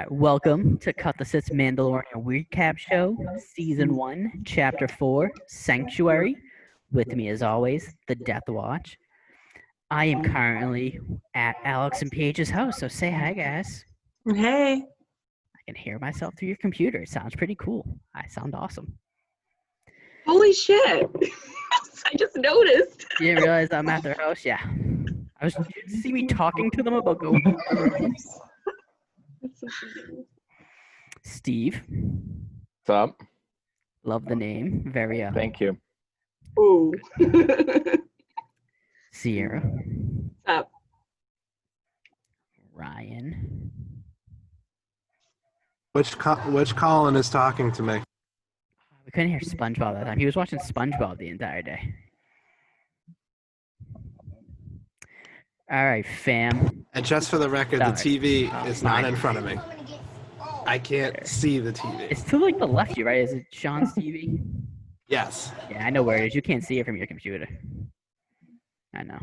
Welcome to Cut the Sith Mandalorian Recap Show, Season 1, Chapter 4, Sanctuary. With me, as always, the Death Watch. I am currently at Alex and Paige's house, so say hi, guys. Hey. I can hear myself through your computer. It sounds pretty cool. I sound awesome. Holy shit. I just noticed. You didn't realize I'm at their house? Yeah. Did you see me talking to them about going to their rooms? That's so funny. Steve. What's up? Love the name. Very Thank you. Ooh. Sierra. What's up? Ryan. Which Colin is talking to me? We couldn't hear SpongeBob that time. He was watching SpongeBob the entire day. All right, fam. And just for the record, the Sorry. TV is not in front of me. I can't see the TV. It's to like the left of you, right? Is it Sean's TV? Yes. Yeah, I know where it is. You can't see it from your computer. I know.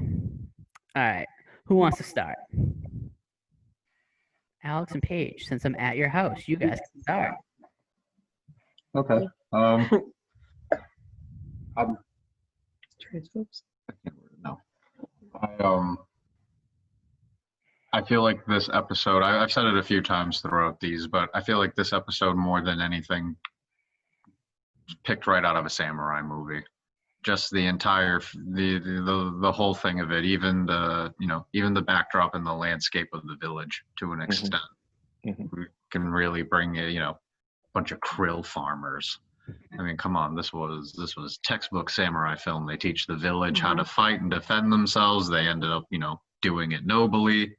All right. Who wants to start? Alex and Paige, since I'm at your house, you guys can start. Okay. Transphobes. No. I feel like this episode, I've said it a few times throughout these, but I feel like this episode more than anything picked right out of a samurai movie. Just the entire, the whole thing of it, even the backdrop and the landscape of the village to an extent. Mm-hmm. We can really bring a bunch of krill farmers. I mean, come on, this was textbook samurai film. They teach the village how to fight and defend themselves. They ended up, doing it nobly.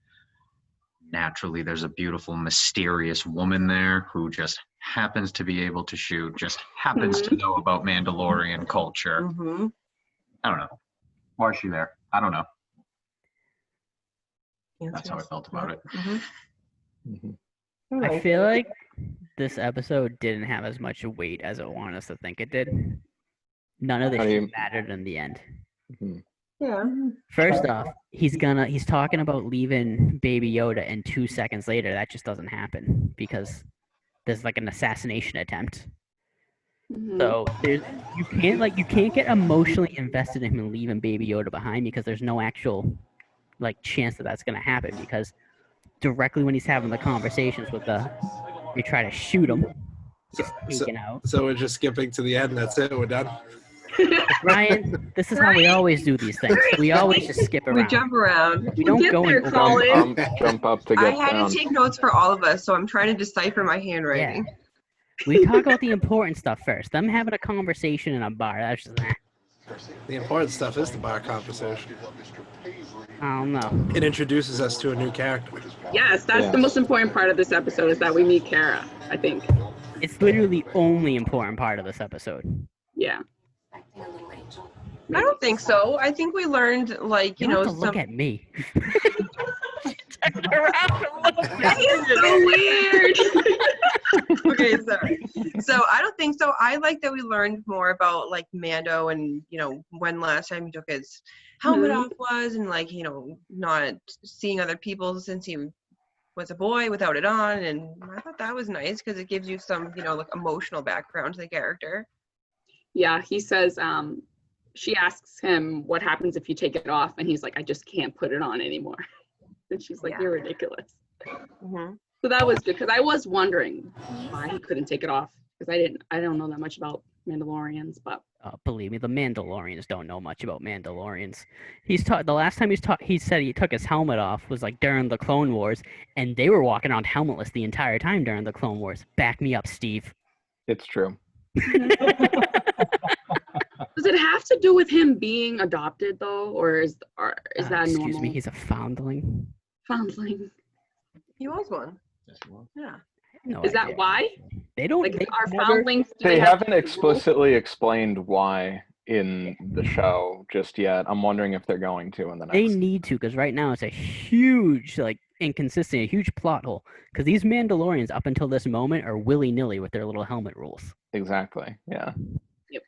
Naturally, there's a beautiful, mysterious woman there who just happens to be able to shoot, just happens to know about Mandalorian culture. Mm-hmm. I don't know. Why is she there? I don't know. Answers. That's how I felt about it. Mm-hmm. I feel like this episode didn't have as much weight as it wanted us to think it did. None of this shit mattered in the end. Mm-hmm. Yeah. First off, he's talking about leaving Baby Yoda, and 2 seconds later, that just doesn't happen because there's like an assassination attempt. Mm-hmm. So you can't get emotionally invested in him leaving Baby Yoda behind because there's no actual chance that that's gonna happen because directly when he's having the conversations with we try to shoot him, just taken out. So we're just skipping to the end. That's it. We're done. Ryan, this is how we always do these things. We always just skip around. We jump around. We don't go in Colin. Jump up to I get had down. to take notes for all of us, so I'm trying to decipher my handwriting. Yeah. We talk about the important stuff first. Them having a conversation in a bar, that's just The important stuff is the bar conversation. I don't know. It introduces us to a new character. Yes, that's the most important part of this episode is that we meet Kara, I think. It's literally the only important part of this episode. Yeah. I don't think so. I think we learned, You don't have to look at me. That is so weird. Okay, sorry. So I don't think so. I like that we learned more about Mando and when last time he took his helmet off was, and not seeing other people since he was a boy without it on, and I thought that was nice because it gives you some emotional background to the character. Yeah, he says, she asks him what happens if you take it off, and he's like, I just can't put it on anymore. And she's like, You're ridiculous. Mm-hmm. So that was good because I was wondering why he couldn't take it off because I don't know that much about Mandalorians, but Believe me, the Mandalorians don't know much about Mandalorians. The last time he said he took his helmet off was during the Clone Wars, and they were walking around helmetless the entire time during the Clone Wars. Back me up, Steve. It's true. does it have to do with him being adopted though, or is that normal? Excuse me, he's a foundling. Foundling. He was one. Yeah. No Is idea. that why? They don't. Are foundlings? They haven't explicitly explained why in the show just yet. I'm wondering if they're going to in the next. They need to, because right now it's a huge inconsistent, a huge plot hole. Because these Mandalorians up until this moment are willy-nilly with their little helmet rules. Exactly. Yeah. Yep.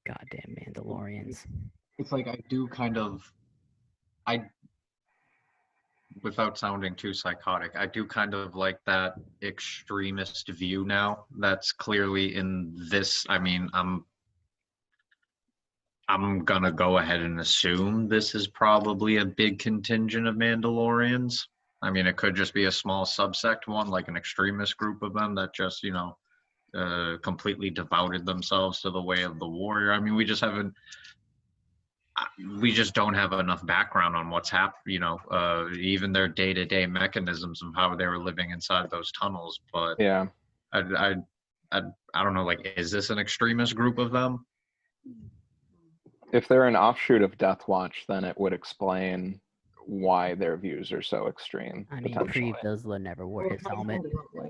Goddamn Mandalorians. It's I do kind of, without sounding too psychotic, I do kind of like that extremist view now. That's clearly in this. I mean, I'm gonna go ahead and assume this is probably a big contingent of Mandalorians. I mean, it could just be a small subsect one, like an extremist group of them that just, completely devoted themselves to the way of the warrior. I mean, we just don't have enough background on what's happened, even their day-to-day mechanisms of how they were living inside those tunnels. But Yeah. I don't know, like, is this an extremist group of them? If they're an offshoot of Death Watch, then it would explain why their views are so extreme. I mean, potentially. Pre Vizsla never wore his helmet. I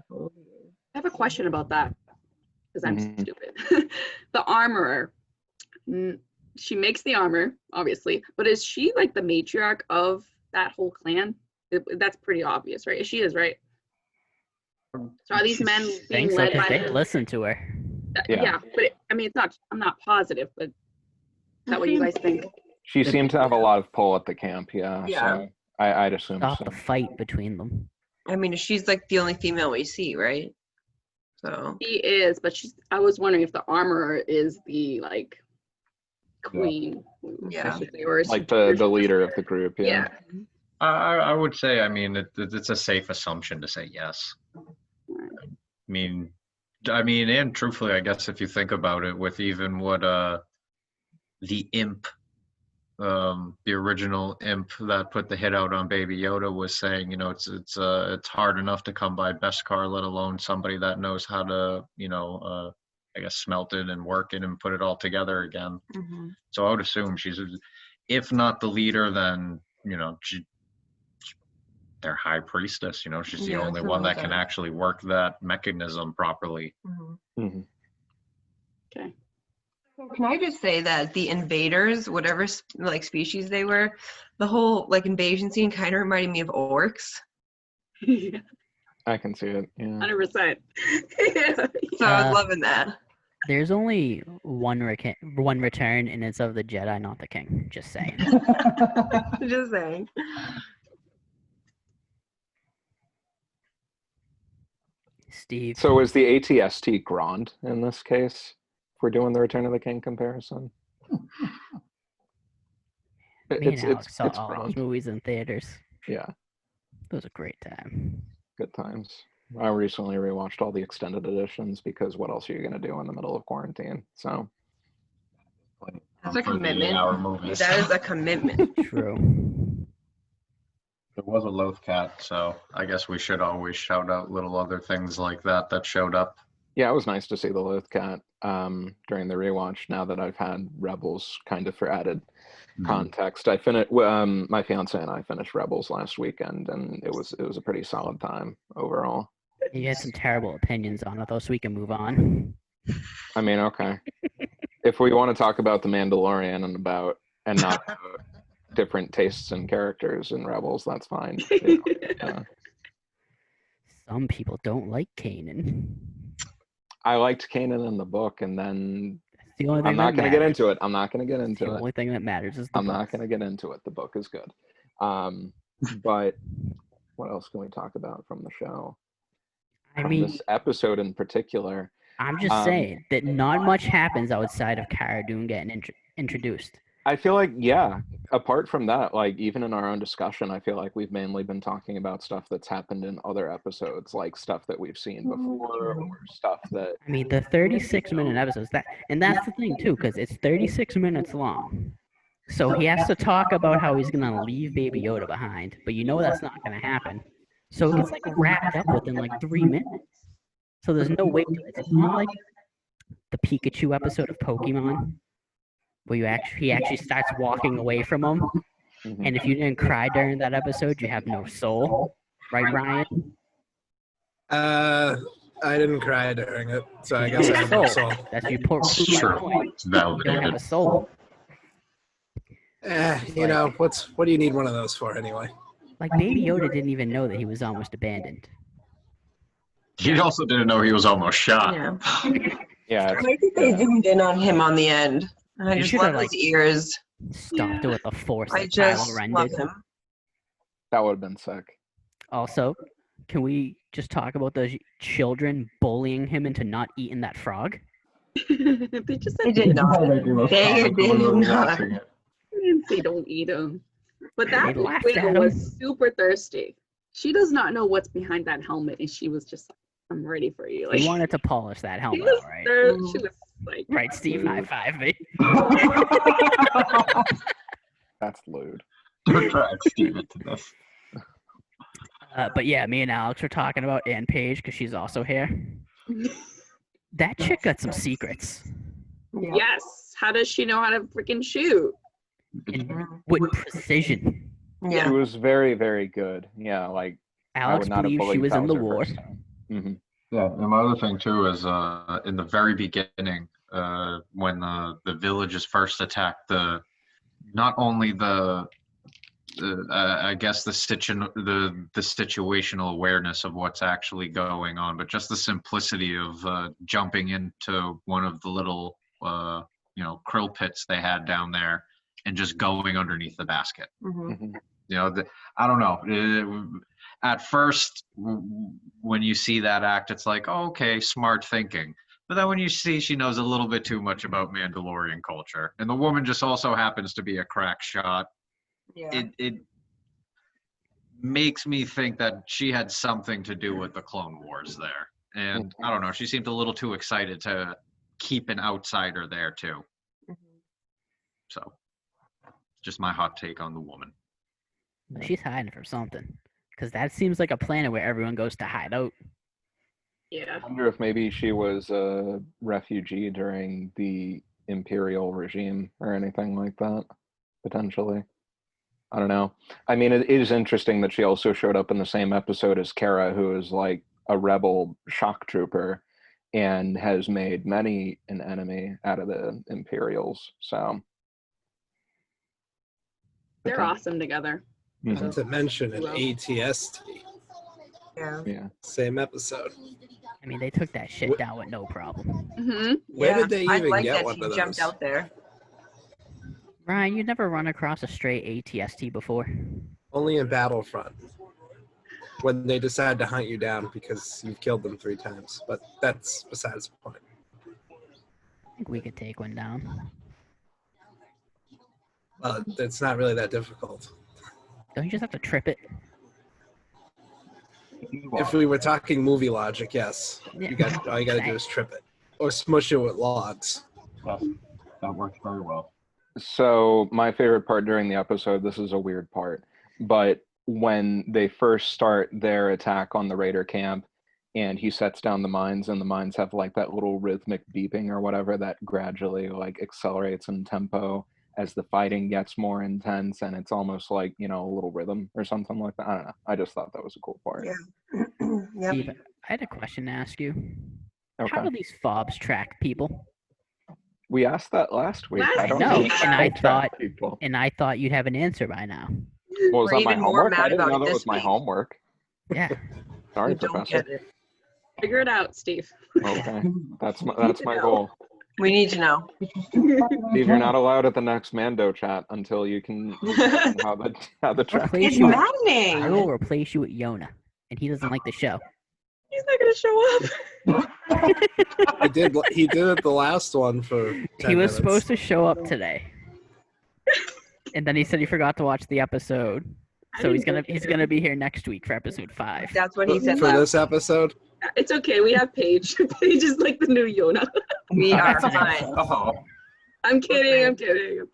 have a question about that because I'm Mhm. stupid. The armorer, she makes the armor, obviously, but is she like the matriarch of that whole clan? That's pretty obvious, right? She is, right? So are these men being Think so, led because by? they listen to her. Yeah, but it's not. I'm not positive, but is that what you guys think? She seemed to have a lot of pull at the camp, yeah. Yeah. So I'd assume Stop so. the fight between them. I mean, she's like the only female we see, right? So She is, but I was wondering if the armorer is the like queen, Yeah. basically, or is Like the leader of the group, yeah. Yeah. I would say, I mean, it's a safe assumption to say yes. I mean, and truthfully, I guess if you think about it, with even what the imp, the original imp that put the hit out on Baby Yoda was saying, it's hard enough to come by Beskar, let alone somebody that knows how to, I guess smelt it and work it and put it all together again. mhm. So I would assume she's, if not the leader, then their high priestess. She's the Yeah, only something one like that can that. actually work that mechanism properly. Mhm. Mhm. Okay. Can I just say that the invaders, whatever like species they were, the whole like invasion scene kind of reminded me of orcs. Yeah, I can see it, yeah. 100%. So I Uh, was loving that. There's only one return, and it's of the Jedi, not the King. Just saying. Just saying. Steve. So is the ATST Grand in this case? If we're doing the Return of the King comparison? Me and Alex saw all those Grand. movies in theaters. Yeah, It was a great time. good times. I recently rewatched all the extended editions because what else are you going to do in the middle of quarantine? So That's a commitment. Hour movies. That is a commitment. True. There was a Lothcat, so I guess we should always shout out little other things like that showed up. yeah, it was nice to see the Lothcat during the rewatch. Now that I've had Rebels kind of for added context, I finished. My fiance and I finished Rebels last weekend, and it was a pretty solid time overall. You had some terrible opinions on it, though, so we can move on. I mean, okay, if we want to talk about the Mandalorian and not different tastes and characters in Rebels, that's fine. Yeah. Some people don't like Kanan. I liked Kanan in the book, and then It's the only thing I'm not that going to get matters. into it. I'm not going to get The into it. only thing that matters is the I'm book. not going to get into it. The book is good. But what else can we talk about from the show? I From mean, this episode in particular. I'm just saying that not much happens outside of Cara Dune getting introduced. I feel like, yeah, apart from that, like even in our own discussion, I feel like we've mainly been talking about stuff that's happened in other episodes, like stuff that we've seen before or stuff that, I mean, the 36-minute episodes, and that's the thing too, because it's 36 minutes long. So he has to talk about how he's gonna leave Baby Yoda behind, but that's not gonna happen. So it gets like wrapped up within like 3 minutes. So there's no way to it. It's not like the Pikachu episode of Pokemon, where he actually starts walking away from him. Mhm. And if you didn't cry during that episode, you have no soul. Right, Ryan? I didn't cry during it, so I guess I have no soul. That's your point. It's true. It's You don't have validated. a soul. What do you need one of those for anyway? Like Baby Yoda didn't even know that he was almost abandoned. He also didn't know he was almost shot. Yeah. yeah, I think they zoomed in on him on the end. And I You just should love have, his ears. Stopped it with the force I like just Kylo Ren love did. him. That would have been sick. Also, can we just talk about those children bullying him into not eating that frog? They just They said did not. Making us They comical when did we were not. watching it. they didn't say don't eat them. But that They laughed Lena at him. was super thirsty. She does not know what's behind that helmet, and she was just like, I'm ready for you. He Like, wanted to polish that she helmet, was all right? She was like, Right, Steve, high five me. That's lewd. Don't drag Steve into this. But yeah, me and Alex were talking about Ann Page because she's also here. That chick got some secrets. Yeah. yes. How does she know how to freaking shoot? And with precision. She Yeah. was very, very good. Yeah, like I Alex would not have believes she believed was that in the her war. first time. Mhm. Yeah, and my other thing too is in the very beginning, when the village is first attacked, not only I guess the situational awareness of what's actually going on, but just the simplicity of jumping into one of the little krill pits they had down there and just going underneath the basket. Mhm. Mhm. You know, I don't know. At first, when you see that act, it's like, oh, okay, smart thinking. But then when you see she knows a little bit too much about Mandalorian culture, and the woman just also happens to be a crack shot, Yeah. it makes me think that she had something to do with the Clone Wars there. And I don't know, she seemed a little too excited to keep an outsider there too. Mhm. So, just my hot take on the woman. She's hiding from something. Because that seems like a planet where everyone goes to hide out. Yeah. I wonder if maybe she was a refugee during the Imperial regime or anything like that, potentially. I don't know. I mean, it is interesting that she also showed up in the same episode as Kara, who is like a rebel shock trooper and has made many an enemy out of the Imperials. So They're awesome together. Mhm. Not to mention an ATST. Yeah. Yeah. Same episode. I mean, they took that shit down with no problem. Mm-hmm. Where Yeah. did they I even like get that one she of jumped those? out there. Ryan, you never run across a stray ATST before? Only in Battlefront. When they decide to hunt you down because you've killed them 3 times. But that's besides the point. I think we could take one down. It's not really that difficult. Don't you just have to trip it? If we were talking movie logic, yes. Yeah. All you gotta do is trip it. Or smush it with logs. That works very well. So my favorite part during the episode, this is a weird part, but when they first start their attack on the Raider camp and he sets down the mines and the mines have like that little rhythmic beeping or whatever that gradually like accelerates in tempo as the fighting gets more intense, and it's almost like, you know, a little rhythm or something like that. I don't know. I just thought that was a cool part. Yeah. Yep. Steve, I had a question to ask you. How Okay. do these fobs track people? We asked that last week. I don't No, know and how I to track thought- people. And I thought you'd have an answer by now. Well, was We're that my even more homework? I mad didn't about know it that this was my week. homework. Yeah. Sorry, We don't Professor. get it. Figure it out, Steve. Okay, that's my know. goal. We need to know. Steve, you're not allowed at the next Mando chat until you can explain how the track. Replace It's you with- maddening. I will replace you with Yona, and he doesn't like the show. He's not gonna show up. He did it the last one for 10 He was minutes. supposed to show up today, and then he said he forgot to watch the episode. So he's gonna be here next week for episode 5. That's what he said. For last this episode. It's okay. We have Paige. Paige is like the new Yona. We are That's nice. fine. Oh, I'm kidding. I'm kidding.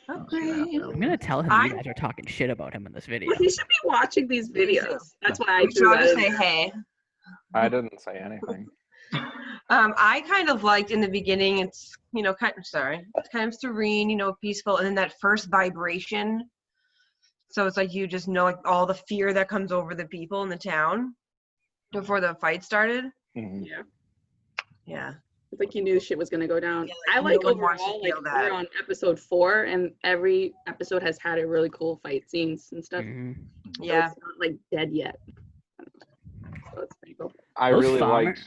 Okay. I'm gonna tell him you guys are talking shit about him in this video. Well, he should be watching these videos. That's why I We threw tried to that say in. hey. I didn't say anything. I kind of liked in the beginning. It's it's kind of serene, peaceful, and then that first vibration. So it's like you just know like all the fear that comes over the people in the town before the fight started. Mhm. Yeah. Yeah. It's like you knew shit was gonna go down. Yeah, I like, like no one wants to overall, like feel that. we're on episode 4, and every episode has had a really cool fight scenes and stuff. Mhm. So Yeah. it's not like dead yet. So it's pretty cool. I Those really farmer- liked.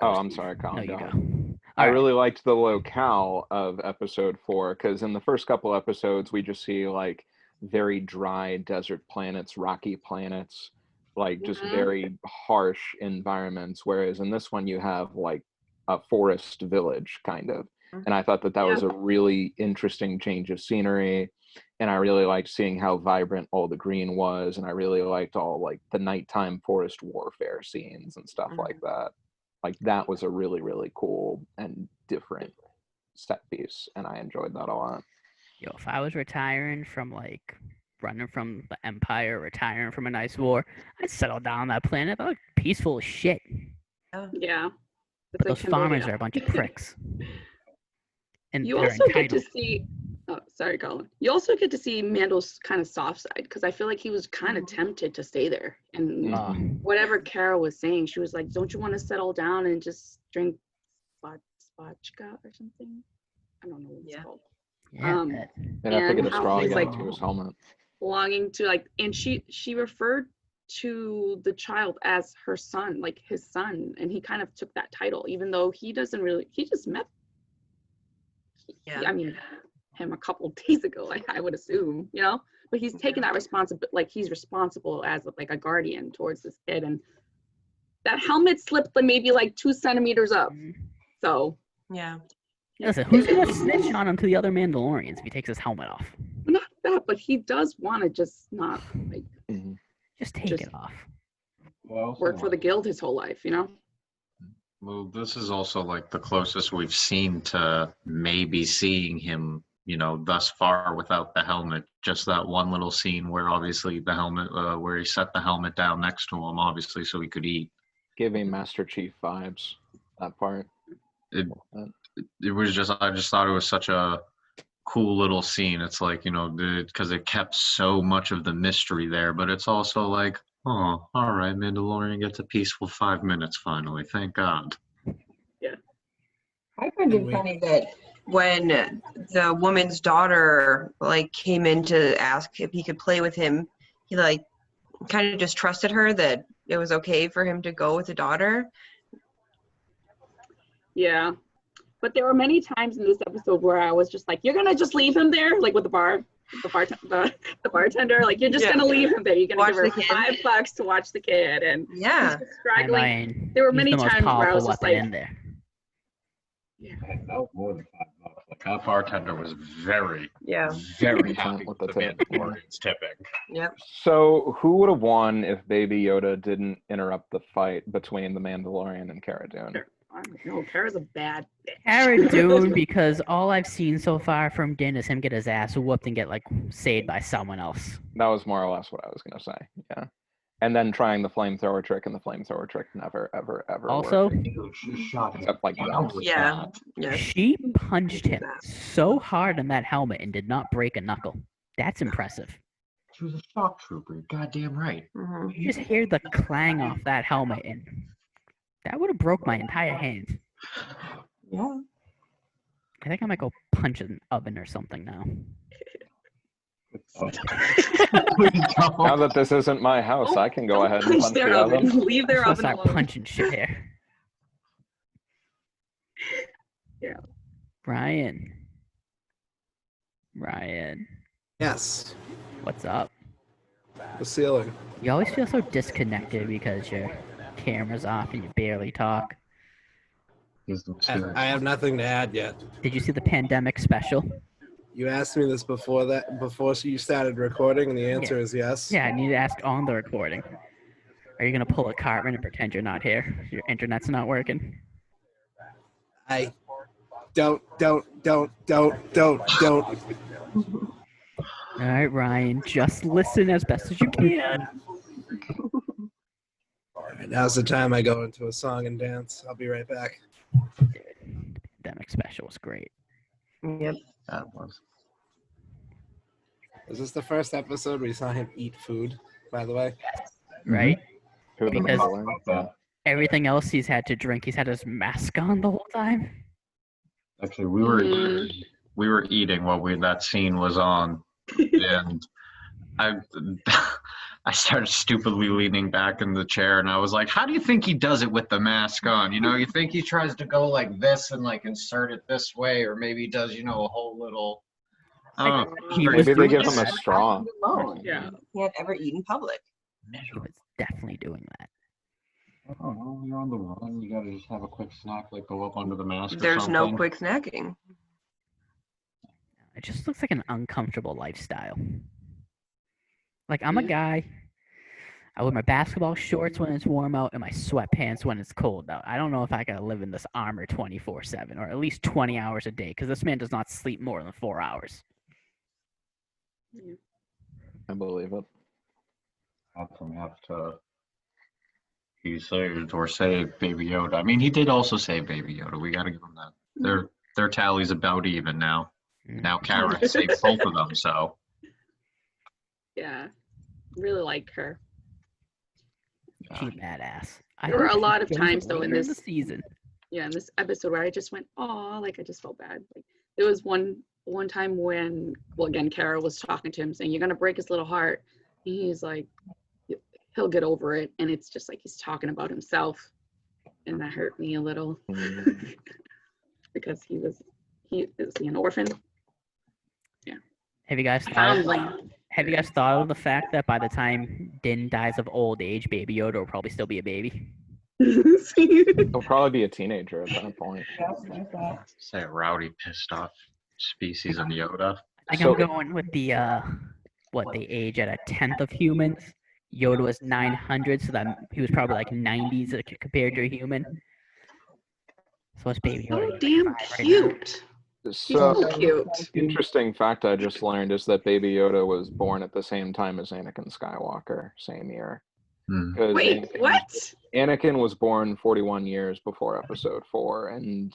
Oh, I'm sorry, No, Colin. you go go. ahead. I All right. really liked the locale of episode 4 because in the first couple episodes we just see like very dry desert planets, rocky planets, like just Mhm. very harsh environments. Whereas in this one, you have like a forest village kind of. And I thought that Yeah. was a really interesting change of scenery. And I really liked seeing how vibrant all the green was. And I really liked all like the nighttime forest warfare scenes and stuff like that. Like that was a really, really cool and different set piece. And I enjoyed that a lot. Yo, if I was retiring from like running from the Empire, retiring from a nice war, I'd settle down on that planet. That looked peaceful as shit. Yeah. But those farmers are a bunch of pricks. And You they're also get to entitled. see. Oh, sorry, Colin. You also get to see Mando's kind of soft side because I feel like he was kind of tempted to stay there. And whatever Kara was saying, she was like, "Don't you want to settle down and just drink spotchka or something?" I don't know what it's called. Yeah. And I think and a how straw he's to like get into his helmet. longing to like, and she referred to the child as her son, like his son, and he kind of took that title, even though he doesn't really. He just met. I mean, him a couple days ago, I would assume, you know, but he's taking that responsibility, like he's responsible as like a guardian towards this kid, and that helmet slipped like maybe like 2 centimeters up. So Listen, who's gonna snitch on him to the other Mandalorians if he takes his helmet off? not that, but he does want to just not like Just take it off. work for the guild his whole life, you know. Well, this is also like the closest we've seen to maybe seeing him, you know, thus far without the helmet. Just that one little scene where obviously the helmet, where he set the helmet down next to him, obviously, so he could eat. Giving Master Chief vibes, that part. It was just, I just thought it was such a cool little scene. It's like, you know, because it kept so much of the mystery there, but it's also like, oh, all right, Mandalorian gets a peaceful 5 minutes finally. Thank God. Yeah. I find it funny that when the woman's daughter like came in to ask if he could play with him, he like kind of just trusted her that it was okay for him to go with the daughter. Yeah. But there were many times in this episode where I was just like, you're gonna just leave him there, like with the bartender, like you're just gonna leave him there. You're gonna Watch give her the kid. $5 to watch the kid, and he's just I struggling. mean, There were he's many the most times where I powerful was just weapon like, in there. That was more than $5. Like, That bartender was very Content happy with with the the tip. Mandalorian's tipping. So who would have won if Baby Yoda didn't interrupt the fight between the Mandalorian and Cara Dune? no, Kara's a bad bitch. Cara Dune, because all I've seen so far from Din is him get his ass whooped and get like saved by someone else. That was more or less what I was gonna say. Yeah. And then trying the flamethrower trick, and the flamethrower trick never, ever, ever Also, worked. she shot him. Except like down with Yeah. that. she punched him so hard in that helmet and did not break a knuckle. That's impressive. She was a shock trooper. You're goddamn right. You just hear the clang off that helmet, and that would have broke my entire hand. Yeah. I think I might go punch an oven or something now. Now that this isn't my house, I can go ahead and punch punch their the oven. oven. Leave their I'm oven gonna start alone. punching shit here. Yeah. Ryan, Yes. what's up? The ceiling. You always feel so disconnected because your camera's off and you barely talk. I have nothing to add yet. Did you see the pandemic special? You asked me this before you started recording, and the answer is yes. Yeah, I need to ask on the recording. Are you gonna pull a Cartman and pretend you're not here? Your internet's not working. I don't. All right, Ryan, just listen as best as you can. All right, now's the time I go into a song and dance. I'll be right back. The pandemic special was great. Yep. That was. Is this the first episode we saw him eat food, by the way? Right? Who the Because- Mandalorian? Everything else he's had to drink, he's had his mask on the whole time. Actually, we were eating while that scene was on, and I started stupidly leaning back in the chair, and I was like, "How do you think he does it with the mask on? You know, you think he tries to go like this and like insert it this way, or maybe he does, you know, a whole little Oh, He was Maybe they doing give him a that. straw. Yeah. Can't ever eat in public. He was definitely doing that. I don't know. You're on the run. You gotta just have a quick snack, like go up under the mask or There's something. no quick snacking. It just looks like an uncomfortable lifestyle. Like, I'm a guy. I wear my basketball shorts when it's warm out and my sweatpants when it's cold out. I don't know if I gotta live in this armor 24/7 or at least 20 hours a day because this man does not sleep more than 4 hours. I believe it. That's from have to. He saved or saved Baby Yoda. I mean, he did also save Baby Yoda. We gotta give him that. Their tally's about even now. Now Kara saved both of them, so Yeah. Really like her. She's badass. There were hope a lot she of shows times, up though, in later this- the season. Yeah, in this episode where I just went, oh, like I just felt bad. Like there was one time when, well, again, Kara was talking to him saying, "You're gonna break his little heart." And he's like, he'll get over it, and it's just like he's talking about himself, and that hurt me a little because is he an orphan? Have you guys Foundling. Have you guys thought of the fact that by the time Din dies of old age, Baby Yoda will probably still be a baby? He'll probably be a teenager at that point. say a rowdy, pissed off species of Yoda. I think So- I'm going with the what they age at a tenth of humans. Yoda was 900, so that he was probably like 90s compared to a human. So it's Baby Yoda. So damn cute. He's So, so cute. interesting fact I just learned is that Baby Yoda was born at the same time as Anakin Skywalker, same year. Hmm. 'Cause Wait, what? Anakin was born 41 years before Episode 4, and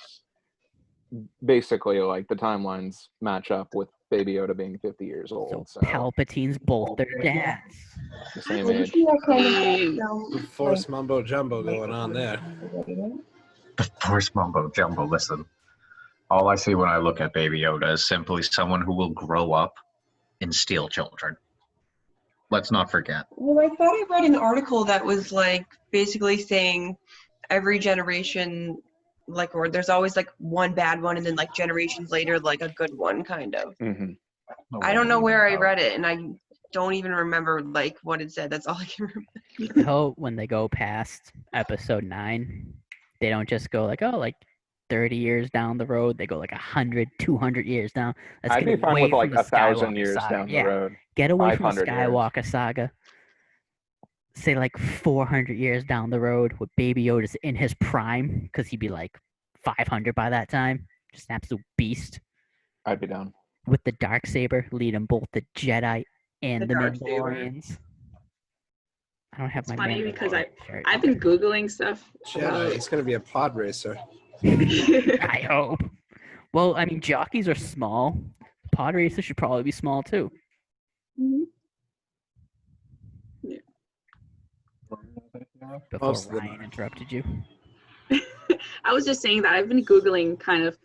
basically, like, the timelines match up with Baby Yoda being 50 years So old. So, Palpatine's both their dads. the same age. The force mumbo jumbo going on there. The Force mumbo jumbo. Listen, all I see when I look at Baby Yoda is simply someone who will grow up and steal children. Let's not forget. Well, I thought I read an article that was like basically saying every generation, like, or there's always like one bad one, and then like generations later, like a good one, kind of. Hmm. I don't know where I read it, and I don't even remember like what it said. That's all I can remember. I hope when they go past episode 9, they don't just go like, oh, like 30 years down the road. They go like 100, 200 years down. Let's I'd get be fine away with like from the 1,000 Skywalker years saga. down Yeah, the road. get away from the 500 years. Skywalker saga. Say like 400 years down the road with Baby Yoda's in his prime, because he'd be like 500 by that time. Just an absolute beast. I'd be down. With the Darksaber leading both the Jedi and The the Darksaber. Mandalorians. I don't have It's my funny because Mandalorian shirt. I've been Googling stuff. Jedi, he's gonna be a pod racer. I hope. Well, I mean, jockeys are small. Pod racers should probably be small too. Mhm. Before Most of them Ryan interrupted you. I was just saying that I've been Googling kind of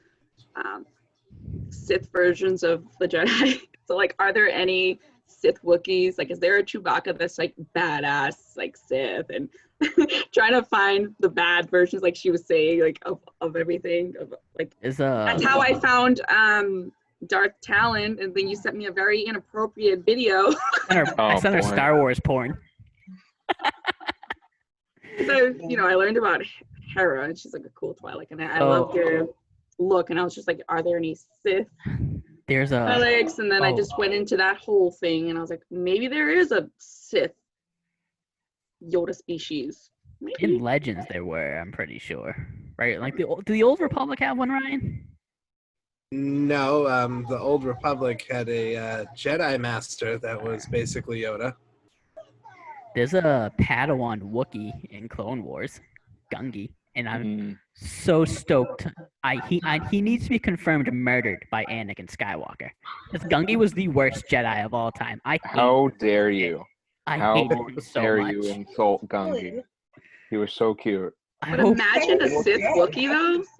Sith versions of the Jedi. So, like, are there any Sith Wookiees? Like, is there a Chewbacca that's like badass, like Sith? And trying to find the bad versions, like she was saying, like of everything. Of like, Is that's how I found Darth Talon, and then you sent me a very inappropriate video. I sent her boy. Star Wars porn. So, I learned about Hera, and she's like a cool Twilight, and I loved her look, and I was just like, are there any Sith There's a Alex? And then I just went into that whole thing, and I was like, maybe there is a Sith Yoda species. Maybe. in Legends there were, I'm pretty sure. Right? Like do the Old Republic have one, Ryan? No, the Old Republic had a Jedi Master that was basically Yoda. There's a Padawan Wookiee in Clone Wars, Gungi, and I'm Mm. so stoked. He needs to be confirmed murdered by Anakin Skywalker. Because Gungi was the worst Jedi of all time. How dare you? I How hated him so dare much. you insult Gungi? He was so cute. I But hope, imagine a Sith Wookiee,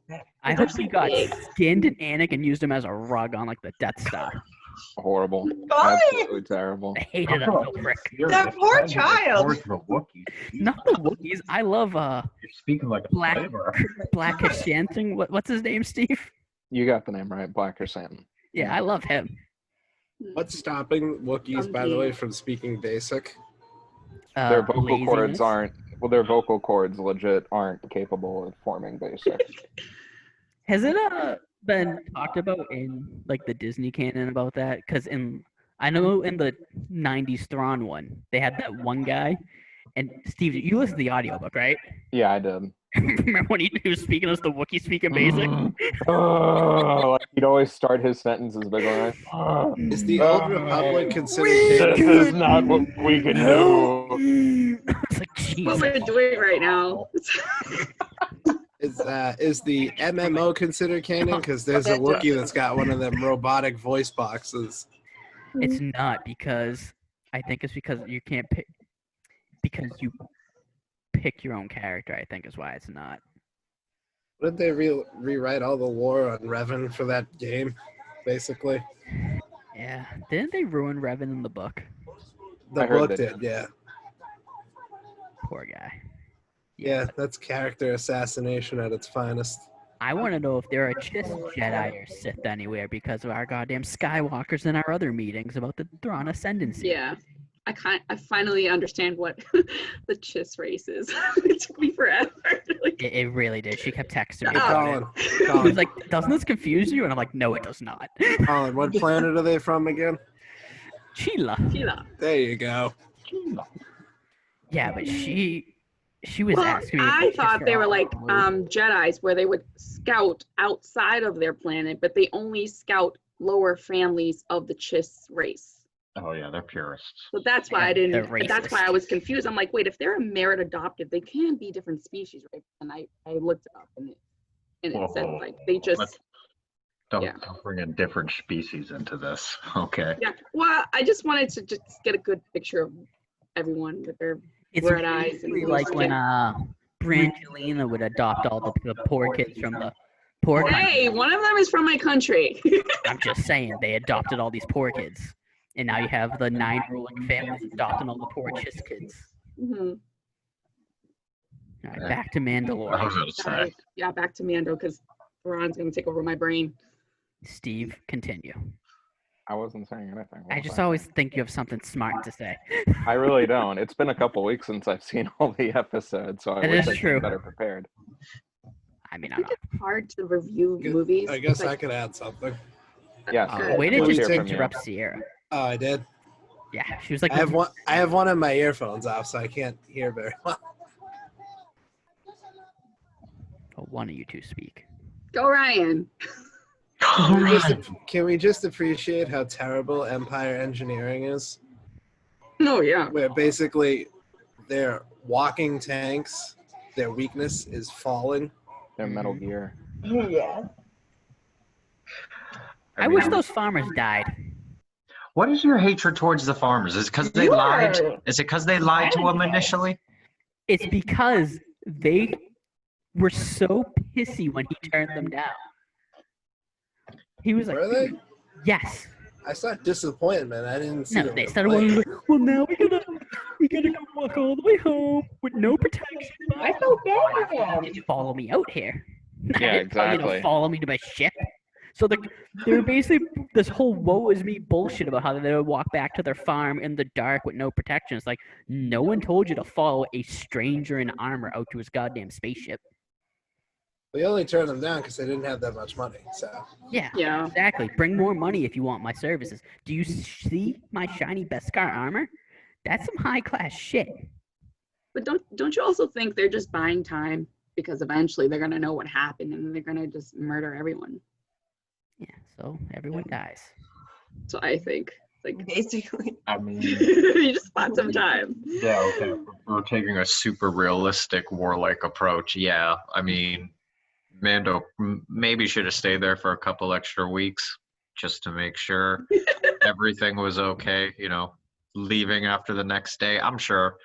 though. I hope he got big. skinned and Anakin used him as a rug on like the Death Star. Horrible. Why? Absolutely terrible. I hated that little prick. That poor child. Not the Wookiees. I love You're speaking like a Black- flavor. Black Kashanting. What's his name, Steve? You got the name right, Black Chrysanthemum. Yeah, I love him. What's stopping Wookiees, by the way, from speaking basic? Their vocal cords laziness. aren't. Well, their vocal cords legit aren't capable of forming basic. Has it been talked about in like the Disney canon about that? Because I know in the '90s Thrawn one, they had that one guy, and Steve, you listened to the audiobook, right? Yeah, I did. Remember when he was speaking as the Wookiee speaking basic? Oh, like he'd always start his sentences by going like, "Oh, Is the Old Republic considered this canon? is not what we can do." It's like, What Jesus. we're doing right now. Is the MMO considered canon? Because there's a Wookiee that's got one of them robotic voice boxes. It's not because I think it's because you can't pick because you pick your own character. I think is why it's not. Didn't they rewrite all the lore on Revan for that game, basically? Yeah, didn't they ruin Revan in the book? The I heard book they did, yeah. Poor guy. Yeah, that's character assassination at its finest. I want to know if there are just Jedi or Sith anywhere because of our goddamn Skywalkers in our other meetings about the Thrawn ascendancy. Yeah. I finally understand what the Chiss race is. It took me forever. Like, It really did. She kept texting me Oh. about it. Colin, She was Colin, like, "Doesn't this confuse you?" And I'm like, "No, it does not." Colin, what planet are they from again? Sheila. Sheila. There you go. Yeah, but she was Well, asking me. I thought they were like Blue. Jedis where they would scout outside of their planet, but they only scout lower families of the Chiss race. Oh yeah, they're purists. So that's why Yeah, I didn't. they're That's why I was confused. I'm like, wait, if they're a merit adopted, they can be different species, right? And I looked it up, and it said Whoa. like they just. Let's- Yeah. Don't bring a different species into this. Okay. Yeah. Well, I just wanted to just get a good picture of everyone with their It's red eyes and basically blue like when skin. Brangelina would adopt all the poor kids from the poor country. Hey, one of them is from my country. I'm just saying they adopted all these poor kids, and now you have the 9 ruling families adopting all the poor Chiss kids. Mhm. All right, back to I Mandalorian. was gonna say. Sorry. Yeah, back to Mando because Ron's gonna take over my brain. Steve, continue. I wasn't saying anything. What I was just always think you have something smart to say. I really don't. It's been a couple weeks since I've seen all the episodes, so I That wish is I'd true. been better prepared. I mean, I I'm think not. it's hard to review movies. I guess I like, could add something. Yes. Way to Let's just hear from you. interrupt Sierra. Oh, I did. Yeah, she was like, I have one of my earphones off, so I can't hear very well. oh, one of you two speak. Go Ryan. Can we just appreciate how terrible Empire engineering is? Oh yeah. Where basically they're walking tanks, their weakness is falling. Their Metal Gear. I wish those farmers died. What is your hatred towards the farmers? Is it because they lied? Is it because they lied to them initially? It's because they were so pissy when he turned them down. He was like, Were they? yes. I saw disappointment. I didn't see No, them they started complain. walking. Well, now we gotta go walk all the way home with no protection. I felt bad for them. Did you follow me out here? I Yeah, didn't tell you exactly. to follow me to my ship. So they're basically this whole woe is me bullshit about how they would walk back to their farm in the dark with no protection. It's like no one told you to follow a stranger in armor out to his goddamn spaceship. We only turned them down because they didn't have that much money. So Yeah, Yeah. exactly. Bring more money if you want my services. Do you see my shiny Beskar armor? That's some high class shit. But don't you also think they're just buying time because eventually they're gonna know what happened and they're gonna just murder everyone? Yeah, so everyone dies. So I think like Basically. I mean, you just bought some time. yeah, okay. We're taking a super realistic warlike approach. Yeah, I mean, Mando maybe should have stayed there for a couple extra weeks just to make sure everything was okay. You know, leaving after the next day. I'm sure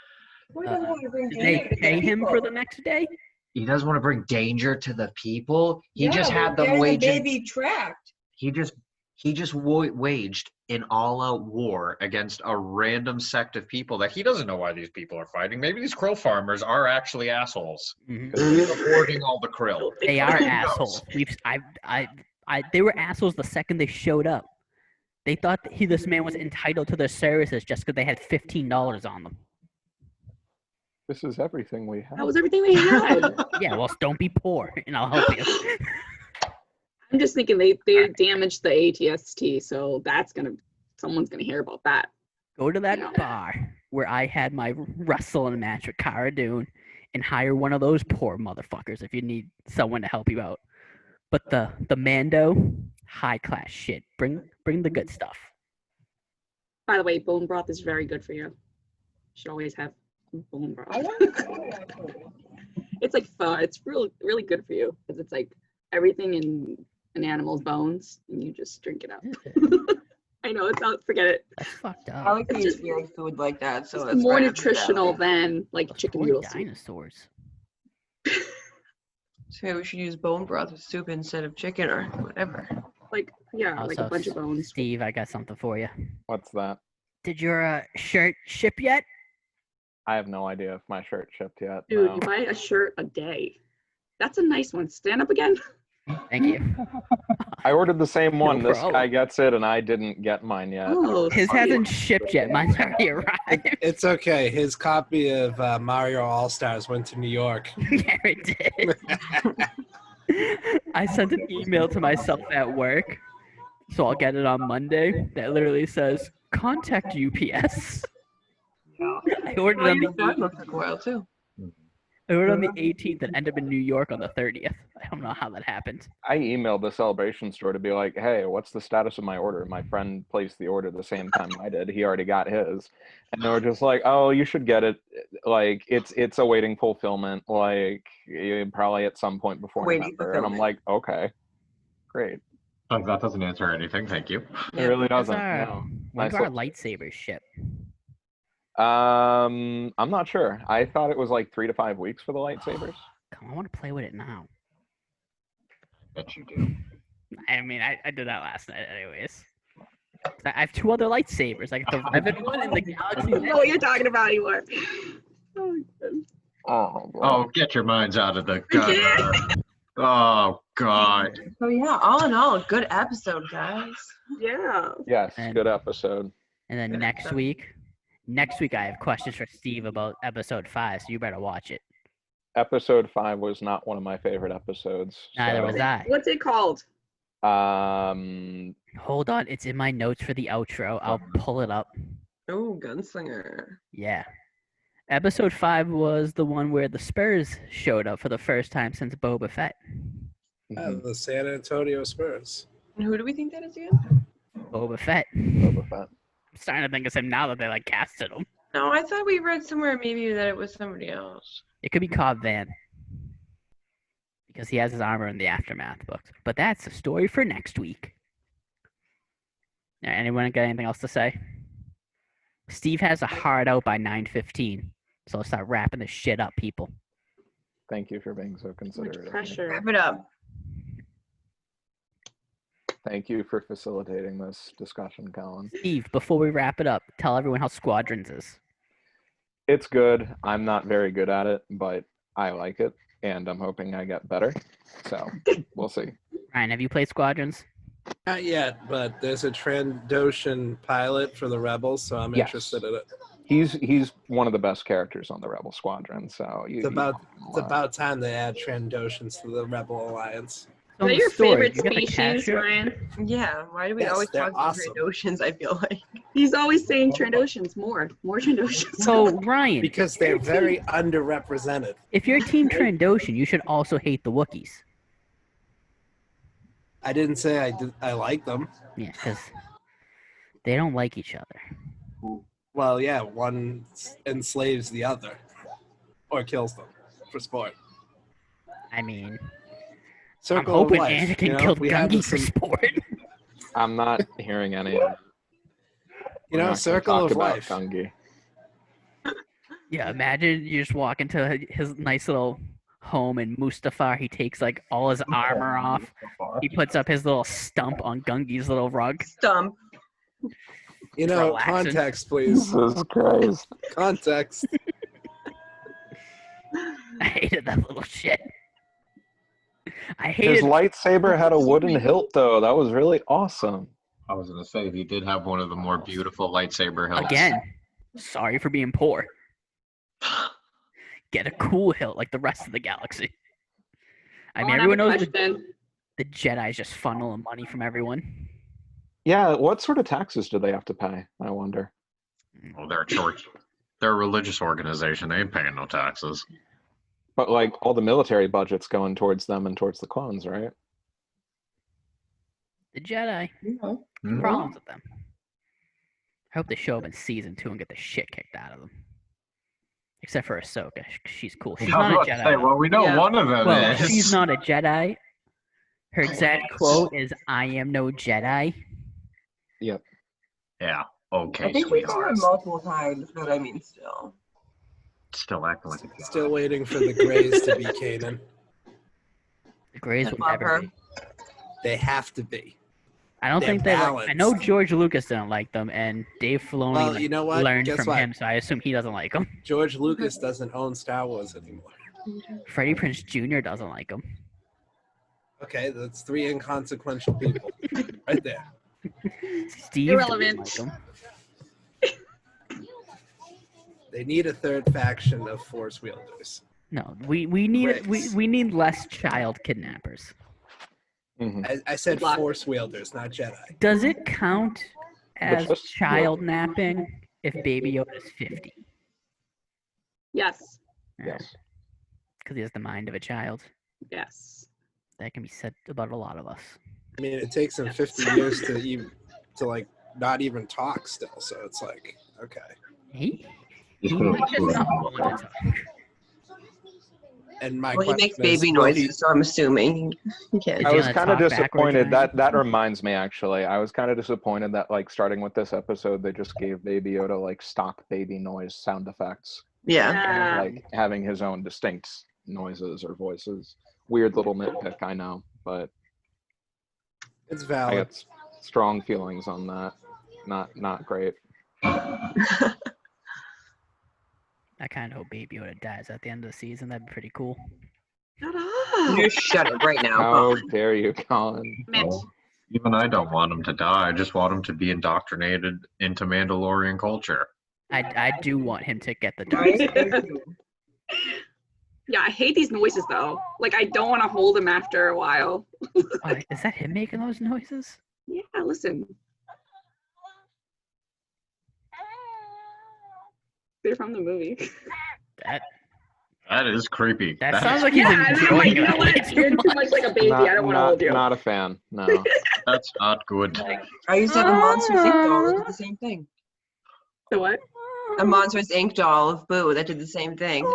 Who doesn't want to bring Did they danger to pay him people? for the next day? he doesn't want to bring danger to the people. He Yeah, just had them getting the waging. baby trapped. He just waged an all-out war against a random sect of people that he doesn't know why these people are fighting. Maybe these krill farmers are actually assholes. Mhm. He's hoarding all the krill. They are Who knows? assholes. They were assholes the second they showed up. They thought that this man was entitled to their services just because they had $15 on them. This is everything we have. That was everything they had. Yeah, well, don't be poor, and I'll help you. I'm just thinking they damaged the ATST, so someone's gonna hear about that. Go to that bar where I had my wrestling match with Cara Dune and hire one of those poor motherfuckers if you need someone to help you out. But the Mando, high class shit. Bring the good stuff. By the way, bone broth is very good for you. You should always have bone broth. I want to try it, actually. It's like pho. It's really good for you because it's like everything in an animal's bones, and you just drink it up. I know it's out. Forget it. That's fucked I up. like to It's eat just- weird food like that, so It's it's more right up your nutritional alley. than like chicken Poor noodle soup. dinosaurs. So maybe we should use bone broth with soup instead of chicken or whatever. Like like Also, a bunch of bones. Steve, I got something for you. What's that? Did your shirt ship yet? I have no idea if my shirt shipped yet. Dude, no. you buy a shirt a day. That's a nice one. Stand up again. Thank you. I ordered the same one. This problem. guy gets it, and I didn't get mine yet. Oh, His sorry. hasn't shipped yet. Mine's already arrived. It's okay. His copy of Mario All Stars went to New York. Yeah, it did. I sent an email to myself at work, so I'll get it on Monday. That literally says, "Contact UPS." I ordered Well, on your dad the looks like a while too. 18th and ended up in New York on the 30th. I don't know how that happened. I emailed the Celebration store to be like, "Hey, what's the status of my order?" My friend placed the order the same time I did. He already got his, and they were just like, "Oh, you should get it. Like, it's awaiting fulfillment. Like, probably at some point before Awaiting November." And I'm fulfillment. like, "Okay, great." That doesn't answer anything. Thank you. It really doesn't. When No. do Nice our little- lightsabers ship? I'm not sure. I thought it was like 3 to 5 weeks for the lightsabers. Come on, I want to play with it now. Bet you do. I mean, I did that last night anyways. I have 2 other lightsabers. I got the Revan one and the Galaxy I don't know what you're talking about anymore. Oh, my goodness. Oh, boy. Oh, get your minds out of the gutter. Oh God. So yeah, all in all, a good episode, guys. Yeah. Yes, And- good episode. And then Good next episode. week I have questions for Steve about episode 5, so you better watch it. Episode 5 was not one of my favorite episodes. Neither was I. What's it called? Hold on, it's in my notes for the outro. I'll pull it up. Oh, Gunslinger. Yeah. Episode 5 was the one where the Spurs showed up for the first time since Boba Fett. The San Antonio Spurs. And who do we think that is again? Boba Fett. Boba Fett. I'm starting to think of him now that they like casted him. No, I thought we read somewhere maybe that it was somebody else. It could be Cobb Van. Because he has his armor in the Aftermath books. But that's a story for next week. Now, anyone got anything else to say? Steve has a hard out by 9:15. So let's start wrapping this shit up, people. Thank you for being so Too much considerate. of me. pressure. Wrap it up. Thank you for facilitating this discussion, Colin. Steve, before we wrap it up, tell everyone how Squadrons is. It's good. I'm not very good at it, but I like it, and I'm hoping I get better. So we'll see. Ryan, have you played Squadrons? Not yet, but there's a Trandoshan pilot for the Rebels, so I'm Yes. interested in it. He's one of the best characters on the Rebel Squadron. So It's about time they add Trandoshans to the Rebel Alliance. So Is in that the your story, favorite you get the species, capture- Ryan? Yeah, why do we Yes, always they're talk about awesome. Trandoshans, I feel like. He's always saying Trandoshans. More Trandoshans. So Ryan, Because they're very underrepresented. if you're Team Trandoshan, you should also hate the Wookiees. I didn't say I like them. Yeah, because they don't like each other. Well, yeah, one enslaves the other. Or kills them for sport. I mean, Circle I'm of hoping life. Anakin you know, killed we had Gungi this for in- sport. I'm not hearing any of it. You We're know, not gonna circle talk of about life. Gungi. Yeah, imagine you just walk into his nice little home and Mustafar, he takes like all his armor off. He puts up his little stump on Gungi's little rug. Stump. You know, Relaxing. context, please. Jesus Christ. Context. I hated that little shit. I His hated. lightsaber had a wooden hilt, though. That was really awesome. I was gonna say he did have one of the more beautiful lightsaber hilts. Again, sorry for being poor. Get a cool hilt like the rest of the galaxy. I mean, everyone knows the Jedi's just funneling money from everyone. Yeah, what sort of taxes do they have to pay? I wonder. Well, they're a church. They're a religious organization. They ain't paying no taxes. But like all the military budget's going towards them and towards the clones, right? The Jedi. Mhm. Problems with them. I hope they show up in season 2 and get the shit kicked out of them. Except for Ahsoka. She's cool. She's I was not a about to Jedi. say, though. well, we know Yeah. one of them Well, is. she's not a Jedi. Her exact quote is, "I am no Jedi." Yep. Yeah. Okay, I think we saw sweetheart. him multiple times, but I mean, still. Still acting like a Jedi. Still waiting for the Greys to be Kanan. The Greys will Love never her. be. They have to be. I don't They're think they like. I know balanced. George Lucas didn't like them, and Dave Filoni Well, you know what? learned Guess from what? him, so I assume he doesn't like them. George Lucas doesn't own Star Wars anymore. Freddie Prinze Jr. doesn't like them. Okay, that's 3 inconsequential people right there. Steve Irrelevant. doesn't like them. They need a third faction of Force wielders. No, we need Rigs. we need less child kidnappers. Hmm. I said Good luck. Force wielders, not Jedi. Does it count as just- child napping if Baby Yoda is 50? Yes. Yes. Because he has the mind of a child. Yes. That can be said about a lot of us. I mean, it takes him 50 years to like not even talk still. So it's like, okay. He Just might put just it not want to talk. And my Well, he question makes is, baby will he- noises, so I'm assuming he can. Is I he was gonna kind of talk backwards disappointed. or That reminds me, actually. I was kind of disappointed that, like, starting with this episode, they just gave Baby Yoda like stock baby noise sound effects, Yeah. Yeah. like having his own distinct noises or voices. Weird little nitpick, I know, but It's I valid. got strong feelings on that. Not great. I kind of hope Baby Yoda dies at the end of the season. That'd be pretty cool. Shut up. You shut it right now. How Colin. dare you, Colin? Mitch. Even I don't want him to die. I just want him to be indoctrinated into Mandalorian culture. I do want him to get the dark Right? side. Yeah, I hate these noises though. Like I don't want to hold him after a while. Oh, is that him making those noises? Yeah, listen. They're from the movie. That That is creepy. that sounds like he's Yeah, I know, enjoying you know it what? way too You're too much. much like a baby. I don't want to hold you. Not a fan. No. That's not good. I used to have a Monsters Inc. doll that did the same thing. The what? A Monsters Inc. doll of Boo that did the same thing.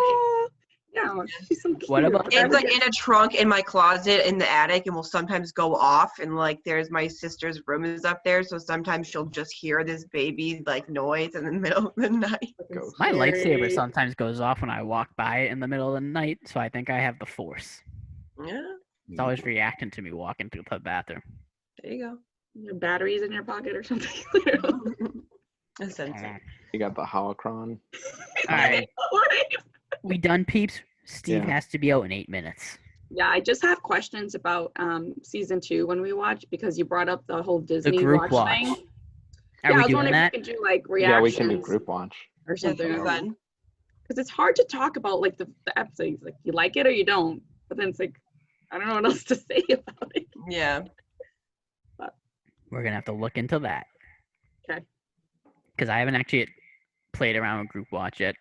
Yeah, she's so cute. What about- It's like in a trunk in my closet in the attic and will sometimes go off, and like there's my sister's room is up there, so sometimes she'll just hear this baby like noise in the middle of the night. Ghost. My lightsaber Scary. sometimes goes off when I walk by it in the middle of the night, so I think I have the Force. Yeah, It's always reacting to me walking through the bathroom. there you Your batteries in your pocket or something. go. A sensor. You got the holocron. All right, we done, peeps. Steve Yeah. has to be out in 8 minutes. Yeah, I just have questions about season 2 when we watch because you brought up the whole Disney group watch. thing. Are yeah, I we was doing wondering that? if you can do like Yeah, reactions we can do group watch. or Yeah, something. that'd be fun. Because it's hard to talk about like the episodes. Like you like it or you don't. But then it's like I don't know what else to say about it. Yeah. We're gonna have to look into that. Okay. Because I haven't actually played around with group watch yet.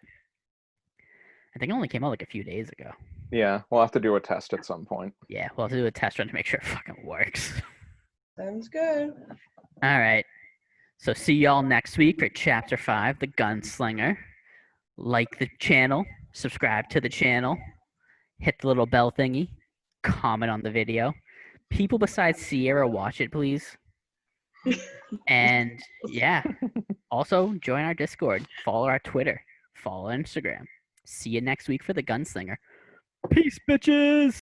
I think it only came out like a few days ago. Yeah, we'll have to do a test at some point. Yeah, we'll have to do a test run to make sure it fucking works. Sounds good. All right. So see y'all next week for Chapter 5, The Gunslinger. Like the channel, subscribe to the channel, hit the little bell thingy, comment on the video. People besides Sierra watch it, please. And yeah, also join our Discord, follow our Twitter, follow Instagram. See you next week for The Gunslinger. Peace, bitches!